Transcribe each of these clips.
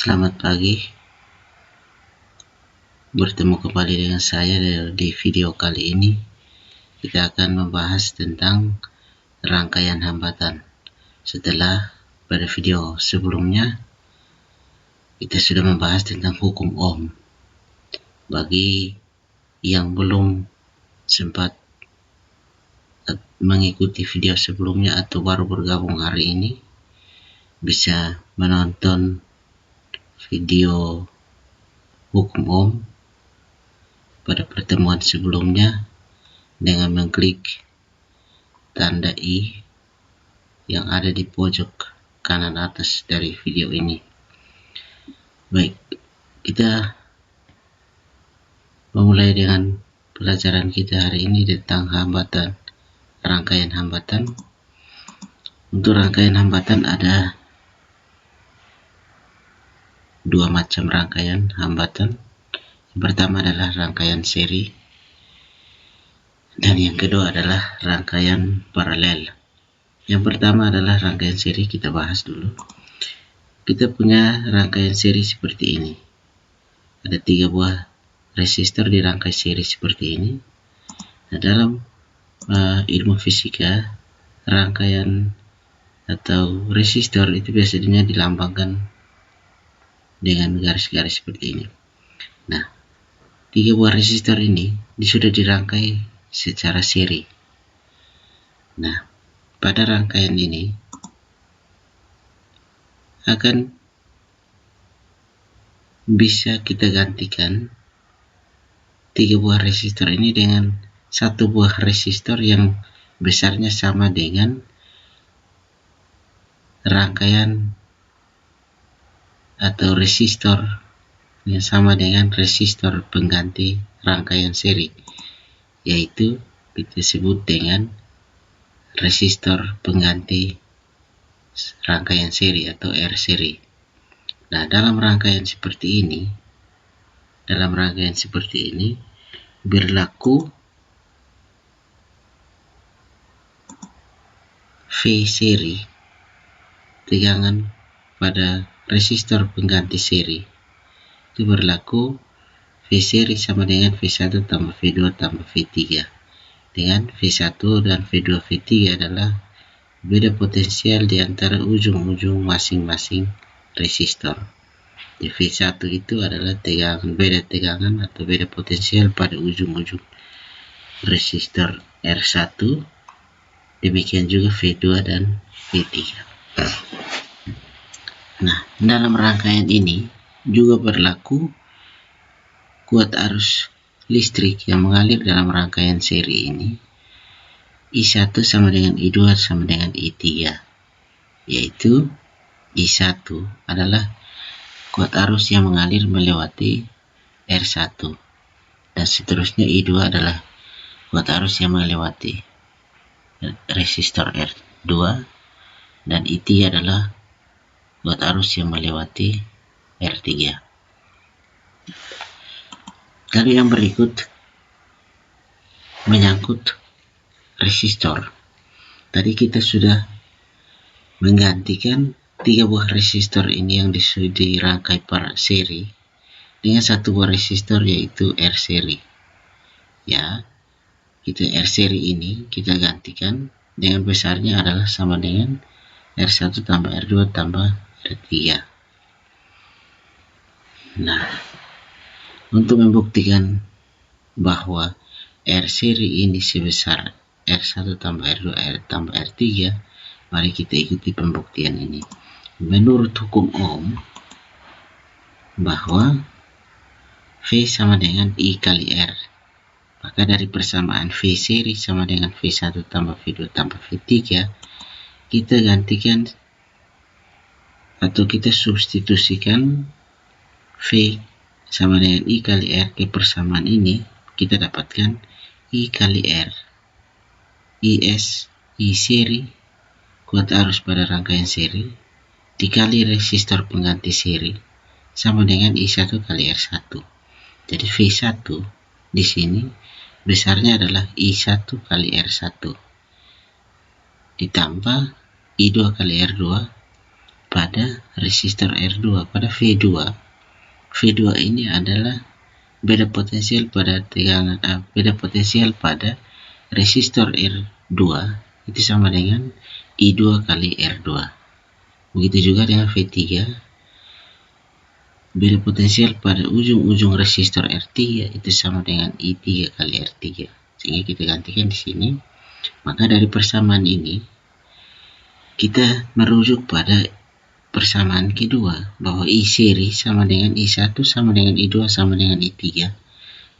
Selamat pagi, bertemu kembali dengan saya di video kali ini. Kita akan membahas tentang rangkaian hambatan. Setelah pada video sebelumnya kita sudah membahas tentang hukum Ohm. Bagi yang belum sempat mengikuti video sebelumnya atau baru bergabung hari ini, bisa menonton video hukum Ohm pada pertemuan sebelumnya dengan mengklik tanda I yang ada di pojok kanan atas dari video ini. Baik, kita memulai dengan pelajaran kita hari ini tentang hambatan, rangkaian hambatan. Untuk rangkaian hambatan ada dua macam rangkaian hambatan. Yang pertama adalah rangkaian seri, dan yang kedua adalah rangkaian paralel. Yang pertama adalah rangkaian seri, kita bahas dulu. Kita punya rangkaian seri seperti ini. Ada 3 buah resistor dirangkai seri seperti ini. Nah, dalam ilmu fisika, rangkaian atau resistor itu biasanya dilambangkan dengan garis-garis seperti ini. Nah, 3 buah resistor ini sudah dirangkai secara seri. Nah, pada rangkaian ini akan bisa kita gantikan 3 buah resistor ini dengan 1 buah resistor yang besarnya sama dengan rangkaian atau resistor yang sama dengan resistor pengganti rangkaian seri, yaitu kita sebut dengan resistor pengganti rangkaian seri atau R seri. Nah, dalam rangkaian seperti ini berlaku V seri, tegangan pada resistor pengganti seri itu berlaku V seri sama dengan V1 tambah V2 tambah V3, dengan V1 dan V2 V3 adalah beda potensial di antara ujung-ujung masing-masing resistor. Di V1 itu adalah beda tegangan atau beda potensial pada ujung-ujung resistor R1, demikian juga V2 dan V3. Nah, dalam rangkaian ini juga berlaku kuat arus listrik yang mengalir dalam rangkaian seri ini. I1 sama dengan I2 sama dengan I3, yaitu I1 adalah kuat arus yang mengalir melewati R1, dan seterusnya I2 adalah kuat arus yang melewati resistor R2, dan I3 adalah kuat arus yang melewati R3. Lalu yang berikut menyangkut resistor. Tadi kita sudah menggantikan 3 buah resistor ini yang dirangkai per seri dengan 1 buah resistor, yaitu R seri. Ya, R seri ini kita gantikan dengan besarnya adalah sama dengan R1 tambah R2 tambah R3. Nah, untuk membuktikan bahwa R seri ini sebesar R1 tambah R2 tambah R3, mari kita ikuti pembuktian ini. Menurut hukum Ohm, bahwa V sama dengan I kali R, maka dari persamaan V seri sama dengan V1 tambah V2 tambah V3, kita gantikan atau kita substitusikan V sama dengan I kali R ke persamaan ini, kita dapatkan I kali R. IS, I seri, kuat arus pada rangkaian seri, dikali resistor pengganti seri, sama dengan I1 kali R1. Jadi V1 di sini besarnya adalah I1 kali R1, ditambah I2 kali R2, pada resistor R2 pada V2. V2 ini adalah beda potensial pada tegangan beda potensial pada resistor R2 itu sama dengan I2 kali R2. Begitu juga dengan V3, beda potensial pada ujung-ujung resistor R3 itu sama dengan I3 kali R3. Sehingga kita gantikan di sini. Maka dari persamaan ini kita merujuk pada persamaan kedua, bahwa I seri sama dengan I1 sama dengan I2 sama dengan I3.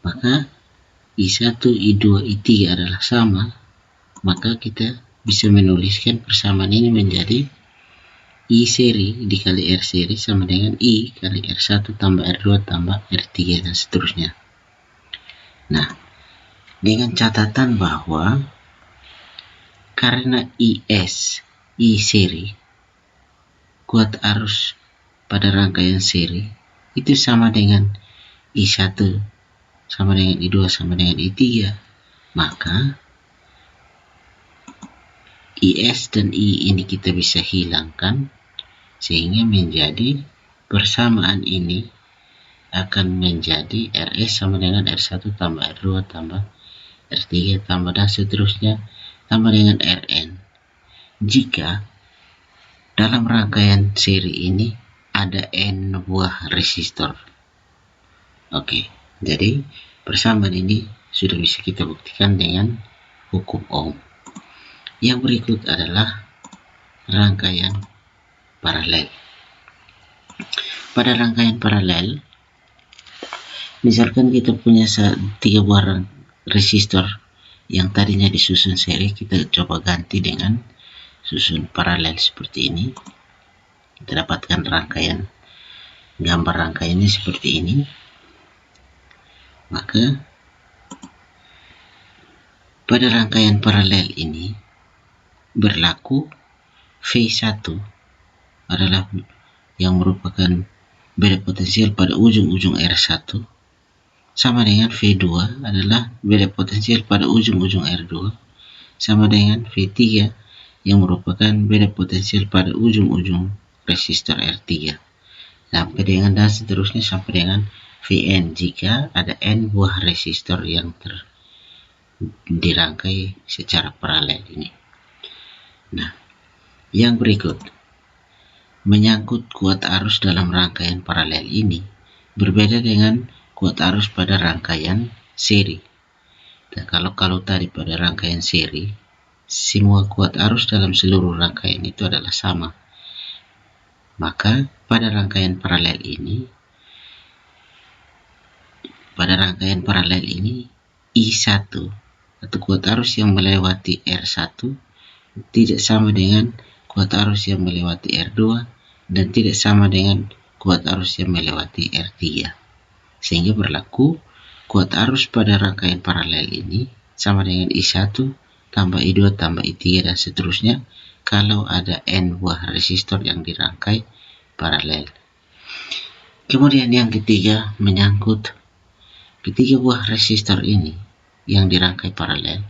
Maka I1, I2, I3 adalah sama. Maka kita bisa menuliskan persamaan ini menjadi I seri dikali R seri sama dengan I kali R1 tambah R2 tambah R3 dan seterusnya. Nah, dengan catatan bahwa karena IS, I seri, kuat arus pada rangkaian seri itu sama dengan I1 sama dengan I2 sama dengan I3, maka IS dan I ini kita bisa hilangkan sehingga menjadi persamaan ini akan menjadi RS sama dengan R1 tambah R2 tambah R3 tambah dan seterusnya sama dengan Rn jika dalam rangkaian seri ini ada N buah resistor. Oke, jadi persamaan ini sudah bisa kita buktikan dengan hukum Ohm. Yang berikut adalah rangkaian paralel. Pada rangkaian paralel, misalkan kita punya 3 buah resistor yang tadinya disusun seri, kita coba ganti dengan susun paralel seperti ini. Kita dapatkan rangkaian, gambar rangkaiannya seperti ini. Maka pada rangkaian paralel ini berlaku V1 adalah yang merupakan beda potensial pada ujung-ujung R1 sama dengan V2 adalah beda potensial pada ujung-ujung R2 sama dengan V3 yang merupakan beda potensial pada ujung-ujung resistor R3 sampai dengan dan seterusnya sampai dengan Vn jika ada N buah resistor yang dirangkai secara paralel ini. Nah, yang berikut menyangkut kuat arus dalam rangkaian paralel ini berbeda dengan kuat arus pada rangkaian seri. Dan kalau tadi pada rangkaian seri, semua kuat arus dalam seluruh rangkaian itu adalah sama. Maka pada rangkaian paralel ini, I1 atau kuat arus yang melewati R1 tidak sama dengan kuat arus yang melewati R2 dan tidak sama dengan kuat arus yang melewati R3. Sehingga berlaku kuat arus pada rangkaian paralel ini sama dengan I1 tambah I2 tambah I3 dan seterusnya kalau ada N buah resistor yang dirangkai paralel. Kemudian yang ketiga menyangkut ketiga buah resistor ini yang dirangkai paralel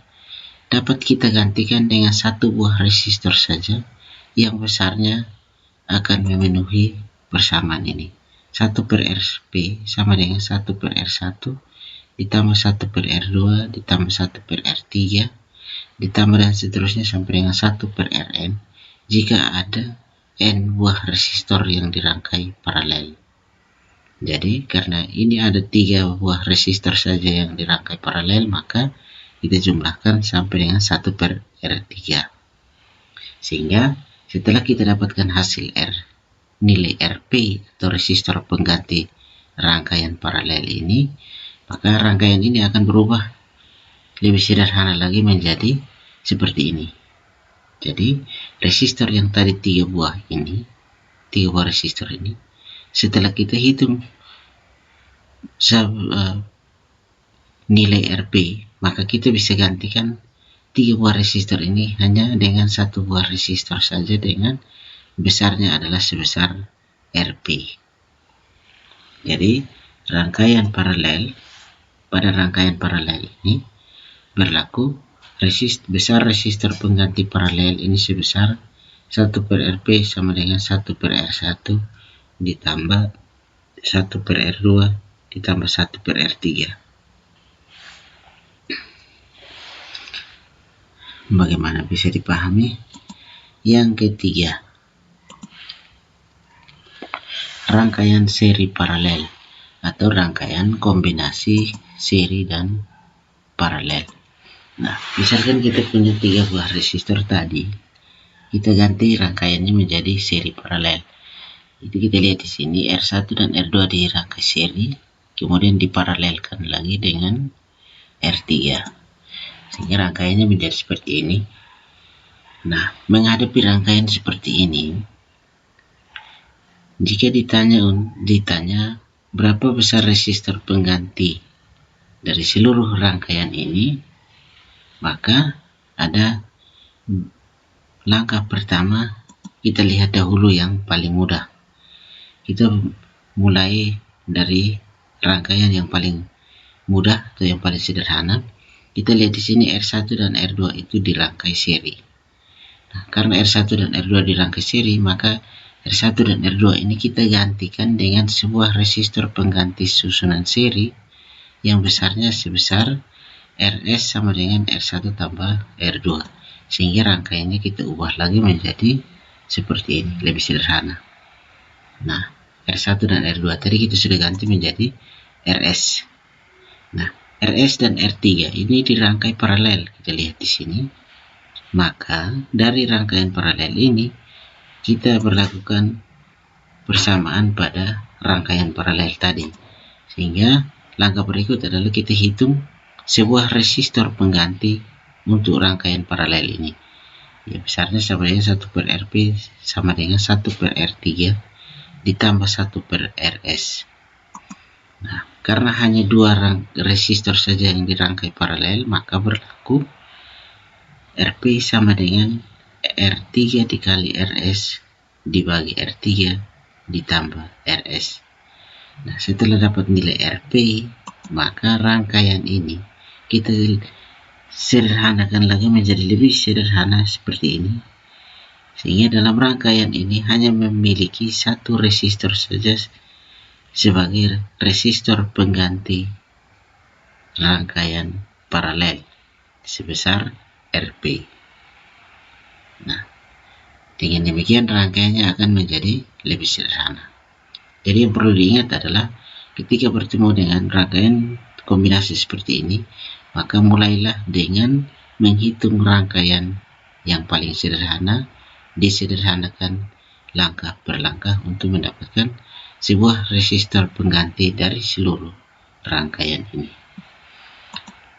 dapat kita gantikan dengan satu buah resistor saja yang besarnya akan memenuhi persamaan ini. 1/Rp sama dengan 1/R1 ditambah 1/R2 ditambah 1/R3 ditambah dan seterusnya sampai dengan 1/Rn jika ada N buah resistor yang dirangkai paralel. Jadi karena ini ada 3 buah resistor saja yang dirangkai paralel, maka kita jumlahkan sampai dengan 1/R3. Sehingga setelah kita dapatkan hasil R, nilai Rp atau resistor pengganti rangkaian paralel ini, maka rangkaian ini akan berubah lebih sederhana lagi menjadi seperti ini. Jadi resistor yang tadi 3 buah resistor ini, setelah kita hitung nilai Rp, maka kita bisa gantikan 3 buah resistor ini hanya dengan 1 buah resistor saja dengan besarnya adalah sebesar Rp. Jadi pada rangkaian paralel ini berlaku besar resistor pengganti paralel ini sebesar 1/RP sama dengan 1/R1 ditambah 1/R2 ditambah 1/R3. Bagaimana bisa dipahami? Yang ketiga, rangkaian seri paralel atau rangkaian kombinasi seri dan paralel. Nah, misalkan kita punya 3 buah resistor tadi, kita ganti rangkaiannya menjadi seri paralel. Itu kita lihat di sini R1 dan R2 dirangkai seri, kemudian diparalelkan lagi dengan R3, sehingga rangkaiannya menjadi seperti ini. Nah, menghadapi rangkaian seperti ini, jika ditanya berapa besar resistor pengganti dari seluruh rangkaian ini, maka ada langkah pertama, kita lihat dahulu yang paling mudah. Kita mulai dari rangkaian yang paling mudah atau yang paling sederhana. Kita lihat di sini R1 dan R2 itu dirangkai seri. Nah, karena R1 dan R2 dirangkai seri, maka R1 dan R2 ini kita gantikan dengan sebuah resistor pengganti susunan seri yang besarnya sebesar RS sama dengan R1 tambah R2, sehingga rangkaiannya kita ubah lagi menjadi seperti ini, lebih sederhana. Nah, R1 dan R2 tadi kita sudah ganti menjadi RS. Nah, RS dan R3 ini dirangkai paralel, kita lihat di sini. Maka dari rangkaian paralel ini kita berlakukan persamaan pada rangkaian paralel tadi, sehingga langkah berikut adalah kita hitung sebuah resistor pengganti untuk rangkaian paralel ini. Ya, besarnya sama dengan 1/RP sama dengan 1/R3 ditambah 1/RS. Nah, karena hanya 2 resistor saja yang dirangkai paralel, maka berlaku RP sama dengan R3 dikali RS dibagi R3 ditambah RS. Nah, setelah dapat nilai RP, maka rangkaian ini kita sederhanakan lagi menjadi lebih sederhana seperti ini, sehingga dalam rangkaian ini hanya memiliki 1 resistor saja sebagai resistor pengganti rangkaian paralel sebesar RP. Nah, dengan demikian rangkaiannya akan menjadi lebih sederhana. Jadi yang perlu diingat adalah ketika bertemu dengan rangkaian kombinasi seperti ini, maka mulailah dengan menghitung rangkaian yang paling sederhana, disederhanakan langkah per langkah untuk mendapatkan sebuah resistor pengganti dari seluruh rangkaian ini.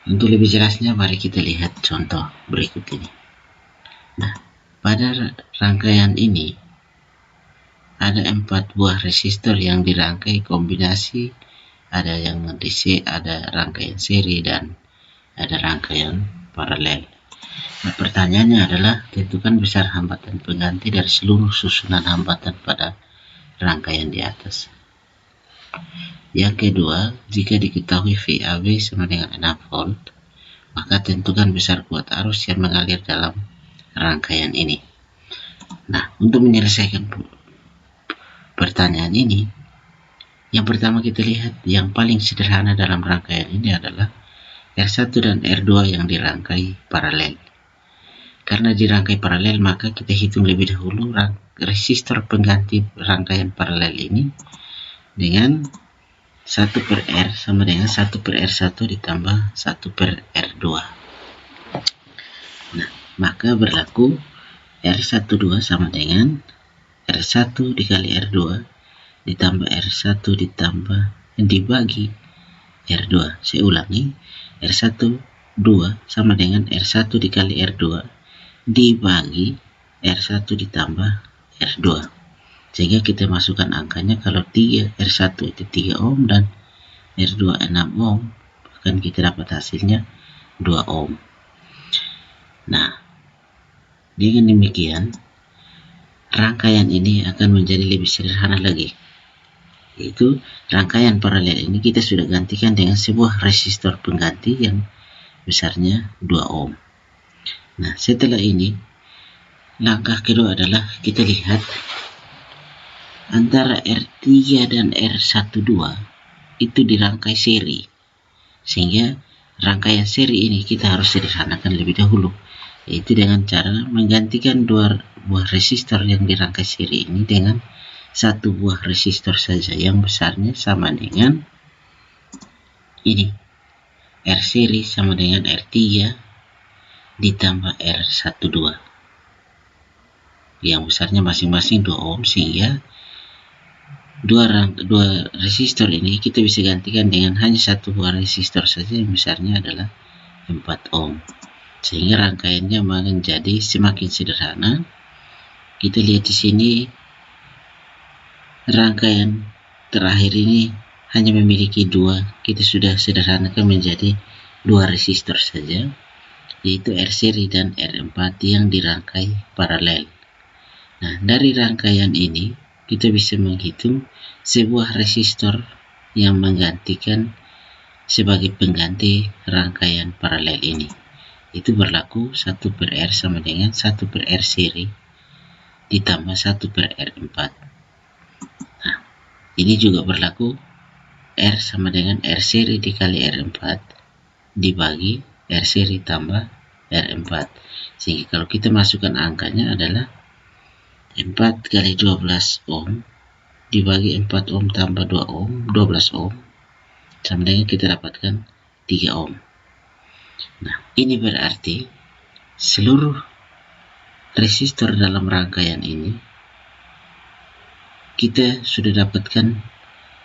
Untuk lebih jelasnya, mari kita lihat contoh berikut ini. Nah, pada rangkaian ini ada 4 buah resistor yang dirangkai kombinasi, ada yang DC, ada rangkaian seri, dan ada rangkaian paralel. Nah, pertanyaannya adalah tentukan besar hambatan pengganti dari seluruh susunan hambatan pada rangkaian di atas. Yang kedua, jika diketahui VAB sama dengan 6 volt, maka tentukan besar kuat arus yang mengalir dalam rangkaian ini. Nah, untuk menyelesaikan pertanyaan ini, yang pertama kita lihat yang paling sederhana dalam rangkaian ini adalah R1 dan R2 yang dirangkai paralel. Karena dirangkai paralel, maka kita hitung lebih dahulu resistor pengganti rangkaian paralel ini dengan 1/R sama dengan 1/R1 ditambah 1/R2. Nah, maka berlaku R12 sama dengan R1 dikali R2 ditambah R1 ditambah dibagi R2. Saya ulangi, R12 sama dengan R1 dikali R2 dibagi R1 ditambah R2, sehingga kita masukkan angkanya. Kalau R1 itu 3 ohm dan R2 6 ohm, akan kita dapat hasilnya 2 ohm. Nah, dengan demikian rangkaian ini akan menjadi lebih sederhana lagi, yaitu rangkaian paralel ini kita sudah gantikan dengan sebuah resistor pengganti yang besarnya 2 ohm. Nah, setelah ini langkah kedua adalah kita lihat antara R3 dan R12 itu dirangkai seri, sehingga rangkaian seri ini kita harus sederhanakan lebih dahulu, yaitu dengan cara menggantikan dua buah resistor yang dirangkai seri ini dengan satu buah resistor saja yang besarnya sama dengan ini, R seri sama dengan R3 ditambah R12 yang besarnya masing-masing 2 ohm, sehingga dua resistor ini kita bisa gantikan dengan hanya satu buah resistor saja yang besarnya adalah 4 ohm, sehingga rangkaiannya menjadi semakin sederhana. Kita lihat di sini rangkaian terakhir ini hanya memiliki dua, kita sudah sederhanakan menjadi dua resistor saja, yaitu R seri dan R4 yang dirangkai paralel. Nah, dari rangkaian ini kita bisa menghitung sebuah resistor yang menggantikan sebagai pengganti rangkaian paralel ini. Itu berlaku 1/R sama dengan 1/R seri ditambah 1/R4. Nah, ini juga berlaku R sama dengan R seri dikali R4 dibagi R seri tambah R4. Sehingga kalau kita masukkan angkanya adalah 4 kali 12 ohm dibagi 4 ohm tambah 2 ohm, 12 ohm, sama dengan kita dapatkan 3 ohm. Nah, ini berarti seluruh resistor dalam rangkaian ini kita sudah dapatkan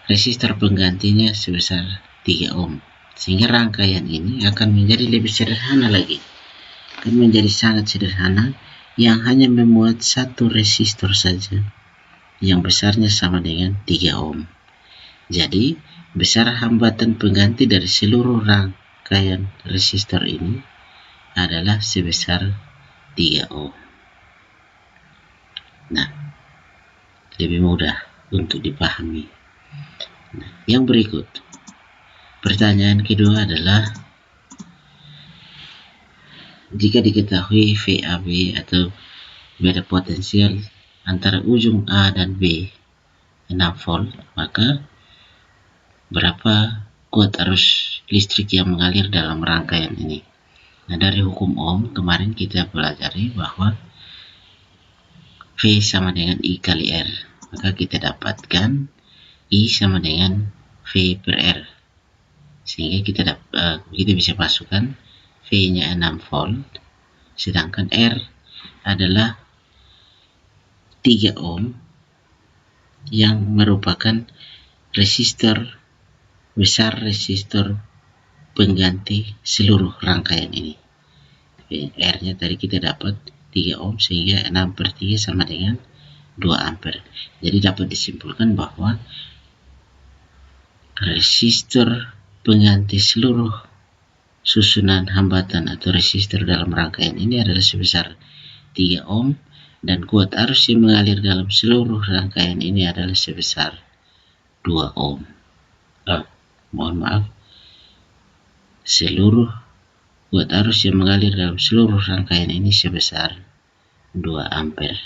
resistor penggantinya sebesar 3 ohm, sehingga rangkaian ini akan menjadi lebih sederhana lagi, akan menjadi sangat sederhana, yang hanya memuat satu resistor saja yang besarnya sama dengan 3 ohm. Jadi besar hambatan pengganti dari seluruh rangkaian resistor ini adalah sebesar 3 ohm. Nah, lebih mudah untuk dipahami. Nah, yang berikut, pertanyaan kedua adalah jika diketahui VAB atau beda potensial antara ujung A dan B 6 volt, maka berapa kuat arus listrik yang mengalir dalam rangkaian ini? Nah, dari hukum Ohm kemarin kita pelajari bahwa V sama dengan I kali R, maka kita dapatkan I sama dengan V per R, sehingga kita bisa masukkan V-nya 6 volt, sedangkan R adalah 3 ohm yang merupakan besar resistor pengganti seluruh rangkaian ini. R-nya tadi kita dapat 3 ohm, sehingga 6/3 sama dengan 2 ampere. Jadi dapat disimpulkan bahwa resistor pengganti seluruh susunan hambatan atau resistor dalam rangkaian ini adalah sebesar 3 ohm, dan kuat arus yang mengalir dalam seluruh rangkaian ini adalah sebesar 2 ohm. Seluruh kuat arus yang mengalir dalam seluruh rangkaian ini sebesar 2 ampere.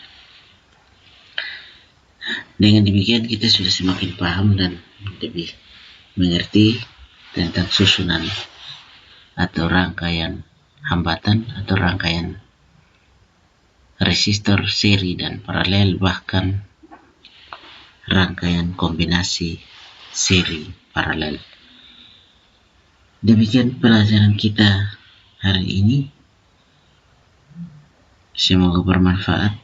Dengan demikian kita sudah semakin paham dan lebih mengerti tentang susunan atau rangkaian hambatan atau rangkaian resistor seri dan paralel, bahkan rangkaian kombinasi seri paralel. Demikian pelajaran kita hari ini. Semoga bermanfaat.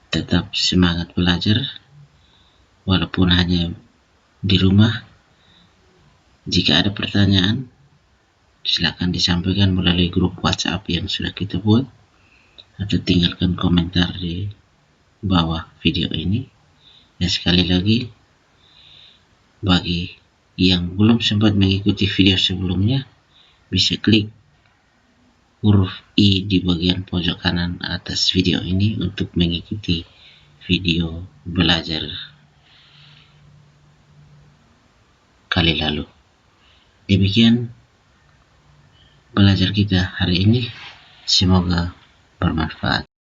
Tetap semangat belajar walaupun hanya di rumah. Jika ada pertanyaan, silakan disampaikan melalui grup WhatsApp yang sudah kita buat, atau tinggalkan komentar di bawah video ini. Dan sekali lagi, bagi yang belum sempat mengikuti video sebelumnya, bisa klik huruf I di bagian pojok kanan atas video ini untuk mengikuti video belajar kali lalu. Demikian belajar kita hari ini, semoga bermanfaat.